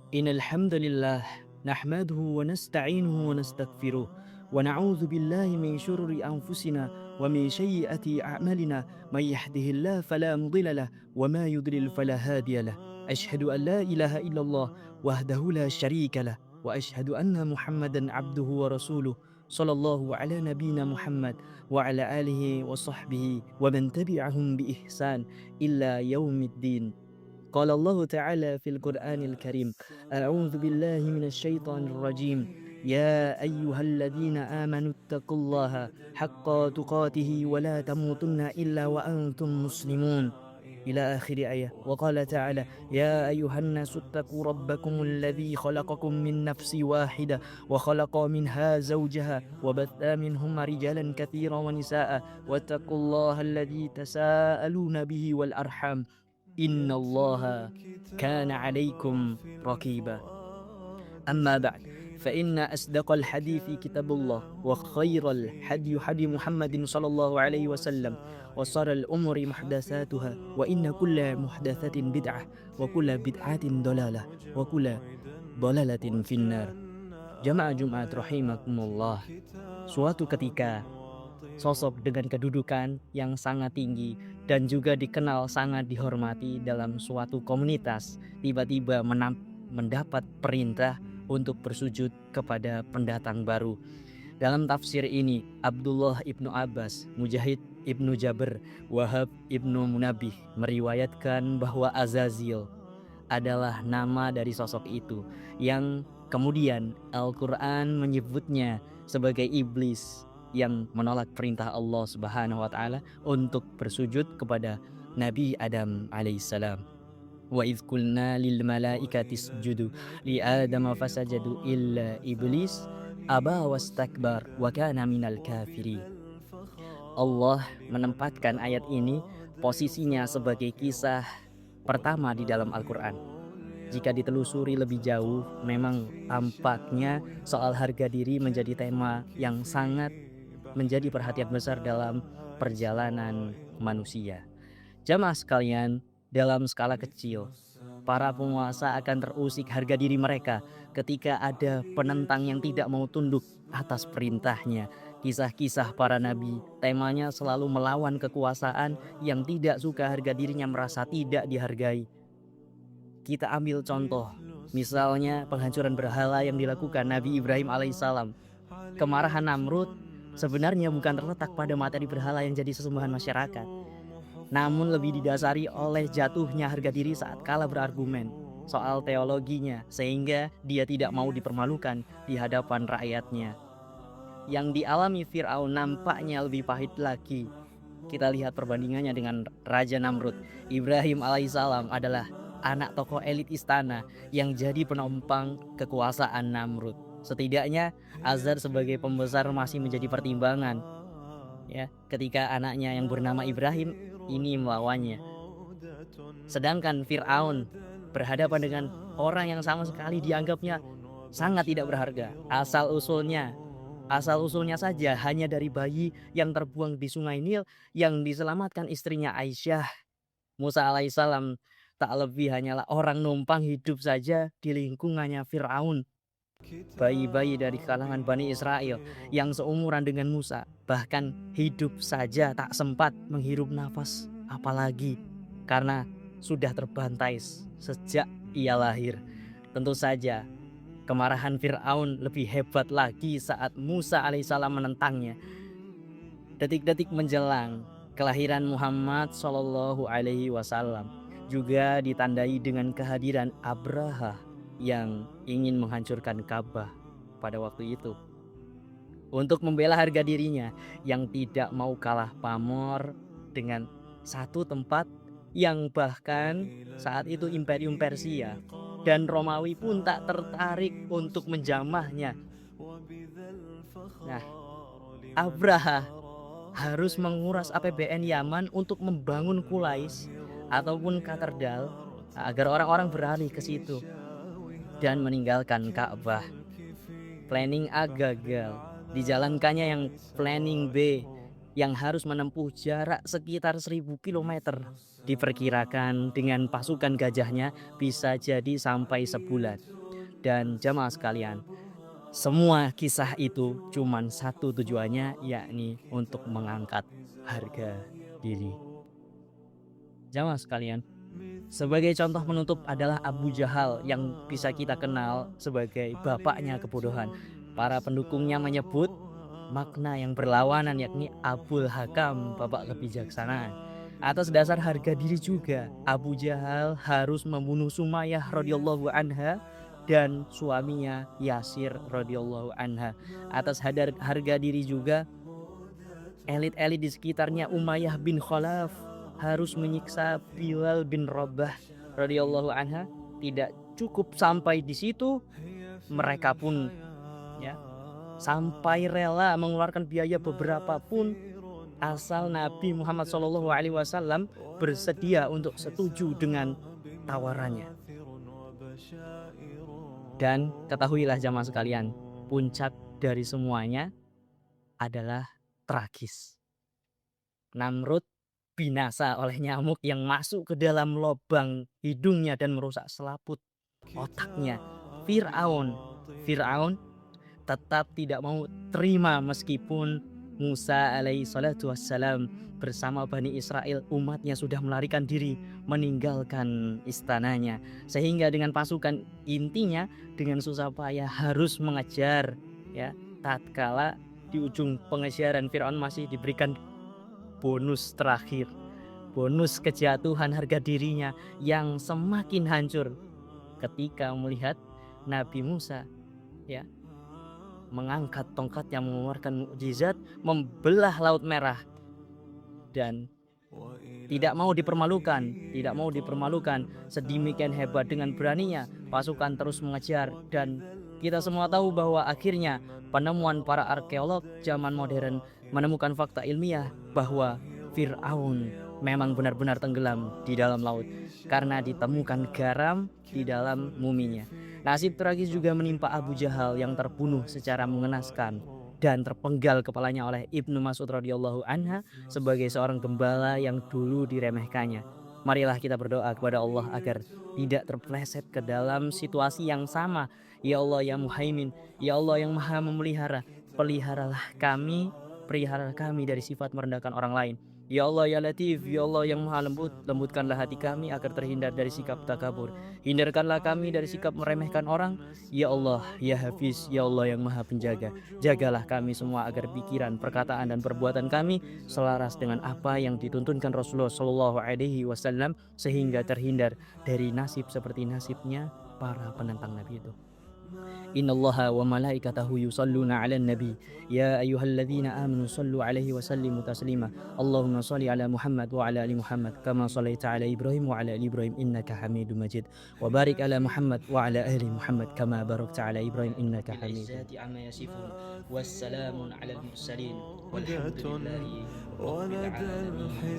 إن الحمد لله نحمده ونستعينه ونستغفره ونعوذ بالله من شرور أنفسنا ومن سيئات أعمالنا من يهده الله فلا مضل له وما يضلل فلا هادي له أشهد أن لا إله إلا الله وحده لا شريك له وأشهد أن محمدا عبده ورسوله صلى الله على نبينا محمد وعلى آله وصحبه ومن تبعهم بإحسان إلا يوم الدين. قال الله تعالى في القرآن الكريم: أعوذ بالله من الشيطان الرجيم. يا أيها الذين آمنوا اتقوا الله حق تقاته ولا تموتن إلا وأنتم مسلمون إلى آخر آية. وقال تعالى: يا أيها الناس اتقوا ربكم الذي خلقكم من نفس واحدة وخلق منها زوجها وبث منهما رجالا كثيرا ونساء واتقوا الله الذي تساءلون به والأرحام إن الله كان عليكم رقيبا. أما بعد فإن أصدق الحديث كتاب الله وخير الهدي هدي محمد صلى الله عليه وسلم وشر الأمور محدثاتها وإن كل محدثة بدعة وكل بدعة ضلالة وكل ضلالة في النار. Jamaah Jumat rahimakumullah. Suatu ketika sosok dengan kedudukan yang sangat tinggi dan juga dikenal sangat dihormati dalam suatu komunitas tiba-tiba mendapat perintah untuk bersujud kepada pendatang baru. Dalam tafsir ini, Abdullah ibnu Abbas, Mujahid ibnu Jabir, Wahab ibnu Munabih meriwayatkan bahwa Azazil adalah nama dari sosok itu yang kemudian Al-Quran menyebutnya sebagai iblis yang menolak perintah Allah Subhanahu wa taala untuk bersujud kepada Nabi Adam alaihissalam. Wa idz qulna lil malaikati isjudu li Adam fasajadu illa iblis aba wastakbar wa kana minal kafirin. Allah menempatkan ayat ini posisinya sebagai kisah pertama di dalam Al-Quran. Jika ditelusuri lebih jauh, memang tampaknya soal harga diri menjadi tema yang sangat menjadi perhatian besar dalam perjalanan manusia. Jamaah sekalian, dalam skala kecil, para penguasa akan terusik harga diri mereka ketika ada penentang yang tidak mau tunduk atas perintahnya. Kisah-kisah para nabi temanya selalu melawan kekuasaan yang tidak suka harga dirinya merasa tidak dihargai. Kita ambil contoh, misalnya penghancuran berhala yang dilakukan Nabi Ibrahim alaihissalam. Kemarahan Namrud sebenarnya bukan terletak pada materi berhala yang jadi sesembahan masyarakat, namun lebih didasari oleh jatuhnya harga diri saat kalah berargumen soal teologinya, sehingga dia tidak mau dipermalukan di hadapan rakyatnya. Yang dialami Fir'aun nampaknya lebih pahit lagi. Kita lihat perbandingannya dengan Raja Namrud. Ibrahim alaihissalam adalah anak tokoh elit istana yang jadi penumpang kekuasaan Namrud. Setidaknya Azar sebagai pembesar masih menjadi pertimbangan, ya, ketika anaknya yang bernama Ibrahim ini melawannya. Sedangkan Fir'aun berhadapan dengan orang yang sama sekali dianggapnya sangat tidak berharga. Asal usulnya saja hanya dari bayi yang terbuang di sungai Nil yang diselamatkan istrinya Aisyah. Musa alaihissalam tak lebih hanyalah orang numpang hidup saja di lingkungannya Fir'aun. Bayi-bayi dari kalangan Bani Israel yang seumuran dengan Musa bahkan hidup saja tak sempat menghirup nafas, apalagi karena sudah terbantai sejak ia lahir. Tentu saja kemarahan Fir'aun lebih hebat lagi saat Musa alaihissalam menentangnya. Detik-detik menjelang kelahiran Muhammad Shallallahu alaihi wasallam juga ditandai dengan kehadiran Abraha yang ingin menghancurkan Ka'bah pada waktu itu. Untuk membela harga dirinya yang tidak mau kalah pamor dengan satu tempat yang bahkan saat itu Imperium Persia dan Romawi pun tak tertarik untuk menjamahnya. Nah, Abraha harus menguras APBN Yaman untuk membangun Qulais ataupun Katerdal agar orang-orang beralih ke situ dan meninggalkan Ka'bah. Planning A gagal, dijalankannya yang planning B yang harus menempuh jarak sekitar 1.000 kilometer. Diperkirakan dengan pasukan gajahnya bisa jadi sampai sebulan. Dan jamaah sekalian, semua kisah itu cuman satu tujuannya, yakni untuk mengangkat harga diri. Jamaah sekalian, sebagai contoh penutup adalah Abu Jahal yang bisa kita kenal sebagai bapaknya kebodohan. Para pendukungnya menyebut makna yang berlawanan, yakni Abul Hakam, bapak kebijaksanaan. Atas dasar harga diri juga, Abu Jahal harus membunuh Sumayyah radhiyallahu anha dan suaminya Yasir radhiyallahu anha. Atas harga diri juga, elit-elit di sekitarnya Umayyah bin Khalaf harus menyiksa Bilal bin Rabah radhiyallahu anha. Tidak cukup sampai di situ, mereka pun ya sampai rela mengeluarkan biaya beberapa pun asal Nabi Muhammad SAW bersedia untuk setuju dengan tawarannya. Dan ketahuilah jamaah sekalian, puncak dari semuanya adalah tragis. Namrud binasa oleh nyamuk yang masuk ke dalam lubang hidungnya dan merusak selaput otaknya. Fir'aun tetap tidak mau terima meskipun Musa alaihi salatu wassalam bersama Bani Israel, umatnya sudah melarikan diri meninggalkan istananya, sehingga dengan pasukan intinya dengan susah payah harus mengejar ya. Tatkala di ujung pengejaran, Firaun masih diberikan bonus terakhir, bonus kejatuhan harga dirinya yang semakin hancur ketika melihat Nabi Musa ya mengangkat tongkat yang mengeluarkan mukjizat, membelah Laut Merah, dan tidak mau dipermalukan sedemikian hebat. Dengan beraninya pasukan terus mengejar, dan kita semua tahu bahwa akhirnya penemuan para arkeolog zaman modern menemukan fakta ilmiah bahwa Fir'aun memang benar-benar tenggelam di dalam laut karena ditemukan garam di dalam muminya. Nasib tragis juga menimpa Abu Jahal yang terbunuh secara mengenaskan dan terpenggal kepalanya oleh Ibnu Mas'ud radhiyallahu anha sebagai seorang gembala yang dulu diremehkannya. Marilah kita berdoa kepada Allah agar tidak terpleset ke dalam situasi yang sama. Ya Allah ya Muhaimin, ya Allah yang Maha memelihara, peliharalah kami dari sifat merendahkan orang lain. Ya Allah ya Latif, ya Allah yang Maha lembut, lembutkanlah hati kami agar terhindar dari sikap takabur. Hindarkanlah kami dari sikap meremehkan orang. Ya Allah ya Hafiz, ya Allah yang Maha penjaga, jagalah kami semua agar pikiran, perkataan dan perbuatan kami selaras dengan apa yang dituntunkan Rasulullah Shallallahu Alaihi Wasallam, sehingga terhindar dari nasib seperti nasibnya para penentang Nabi itu. Innallaha wa malaikatahu yusalluna 'alan nabi ya ayyuhalladzina amanu sallu 'alaihi wa sallimu taslima. Allahumma shalli 'ala Muhammad wa 'ala ali Muhammad kama shallaita 'ala Ibrahim wa 'ala ali Ibrahim innaka Hamidum Majid. Wa barik 'ala Muhammad wa 'ala ali Muhammad kama barakta 'ala Ibrahim innaka Hamidum Majid. Wassalamun 'alal mursalin walhamdulillahi rabbil alamin.